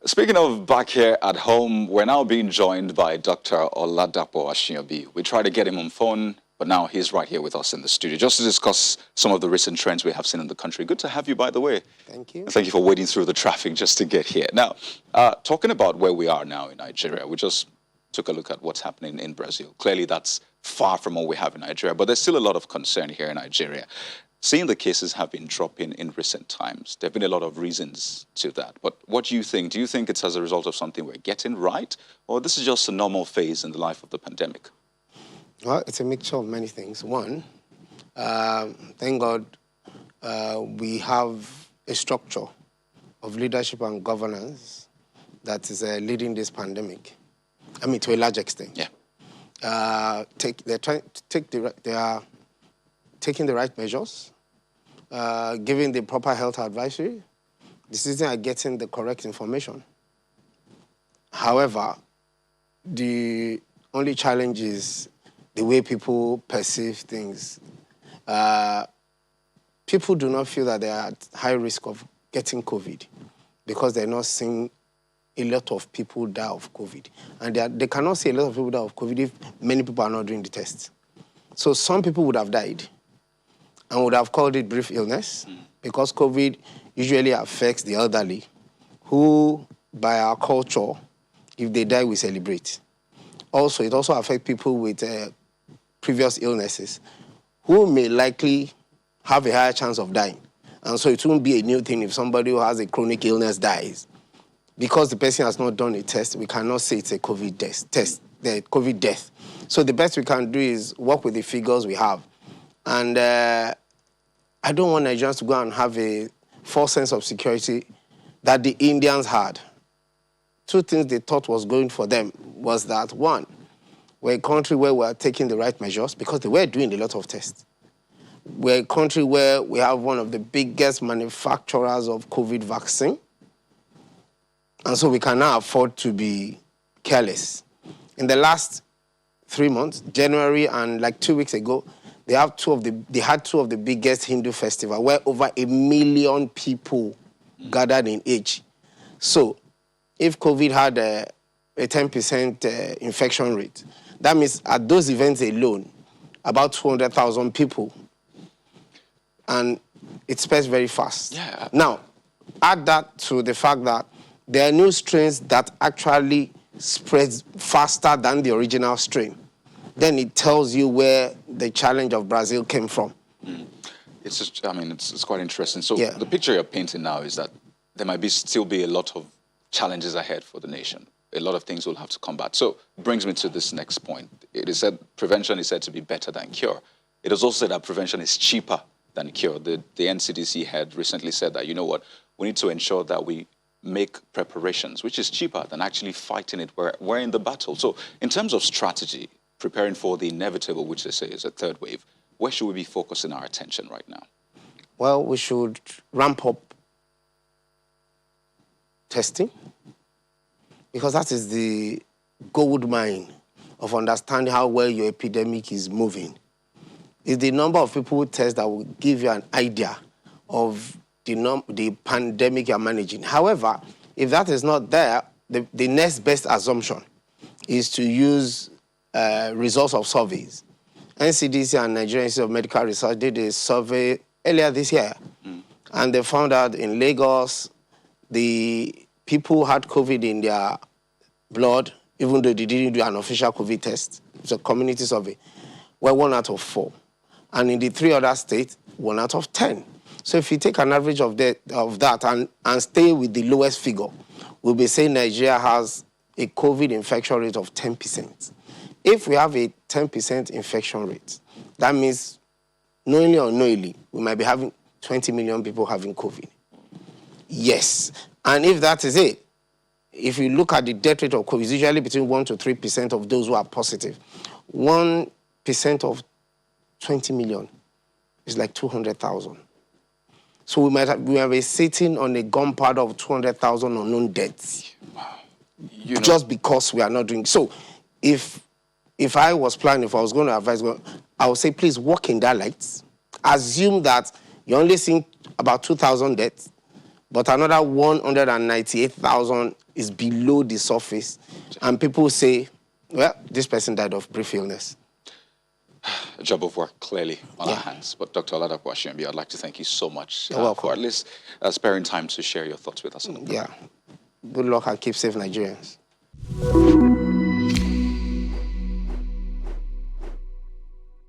Speaking of back here at home, we're now being joined by Dr. Oladapo Ashinobi. We tried to get him on phone, but now he's right here with us in the studio just to discuss some of the recent trends we have seen in the country. Good to have you, by the way. Thank you. And thank you for wading through the traffic just to get here. Now, talking about where we are now in Nigeria, we just took a look at what's happening in Brazil. Clearly, that's far from what we have in Nigeria, but there's still a lot of concern here in Nigeria. Seeing the cases have been dropping in recent times, there have been a lot of reasons to that. But what do you think? Do you think it's as a result of something we're getting right, or this is just a normal phase in the life of the pandemic? Well, it's a mixture of many things. One, thank God we have a structure of leadership and governance that is leading this pandemic. I mean, to a large extent. Yeah. They are taking the right measures, giving the proper health advisory. The citizens are getting the correct information. However, the only challenge is the way people perceive things. People do not feel that they are at high risk of getting COVID because they're not seeing a lot of people die of COVID. And they cannot see a lot of people die of COVID if many people are not doing the tests. So some people would have died and would have called it brief illness because COVID usually affects the elderly who, by our culture, if they die, we celebrate. Also, it also affects people with previous illnesses who may likely have a higher chance of dying. And so it won't be a new thing if somebody who has a chronic illness dies. Because the person has not done a test, we cannot say it's a COVID death. So the best we can do is work with the figures we have. And I don't want Nigerians to go and have a false sense of security that the Indians had. Two things they thought was going for them was that, one, we're a country where we're taking the right measures because they were doing a lot of tests. We're a country where we have one of the biggest manufacturers of COVID vaccine. And so we can now afford to be careless. In the last 3 months, January and like 2 weeks ago, they had two of the biggest Hindu festivals where over 1 million people gathered in each. So if COVID had a 10% infection rate, that means at those events alone, about 200,000 people. And it spreads very fast. Yeah. Now, add that to the fact that there are new strains that actually spreads faster than the original strain. Then it tells you where the challenge of Brazil came from. It's just, I mean, it's quite interesting. So Yeah. the picture you're painting now is that there might still be a lot of challenges ahead for the nation. A lot of things will have to combat. So it brings me to this next point. It is said prevention is said to be better than cure. It is also said that prevention is cheaper than cure. The NCDC head recently said that, you know what, we need to ensure that we make preparations, which is cheaper than actually fighting it. We're in the battle. So in terms of strategy, preparing for the inevitable, which they say is a third wave, where should we be focusing our attention right now? Well, we should ramp up testing because that is the gold mine of understanding how well your epidemic is moving. It's the number of people who test that will give you an idea of the pandemic you're managing. However, if that is not there, the next best assumption is to use results of surveys. NCDC and Nigerian Institute of Medical Research did a survey earlier this year, and they found out in Lagos, the people who had COVID in their blood, even though they didn't do an official COVID test, it's a community survey, were 1 out of 4. And in the 3 other states, 1 out of 10. So if you take an average of that and stay with the lowest figure, we'll be saying Nigeria has a COVID infection rate of 10%. If we have a 10% infection rate, that means knowingly or unknowingly, we might be having 20 million people having COVID. Yes. And if that is it, if you look at the death rate of COVID, it's usually between 1 to 3% of those who are positive. 1% of 20 million is like 200,000. So we might be sitting on a gunpowder of 200,000 unknown deaths. Wow. Just because we are not doing. So if I was planning, if I was going to advise, I would say, please walk in that light. Assume that you're only seeing about 2,000 deaths, but another 198,000 is below the surface. And people say, well, this person died of brief illness. A job of work clearly on our hands. But Dr. Oladapo Ashimbi, I'd like to thank you so much for at least sparing time to share your thoughts with us on the program. Yeah. Good luck and keep safe, Nigerians.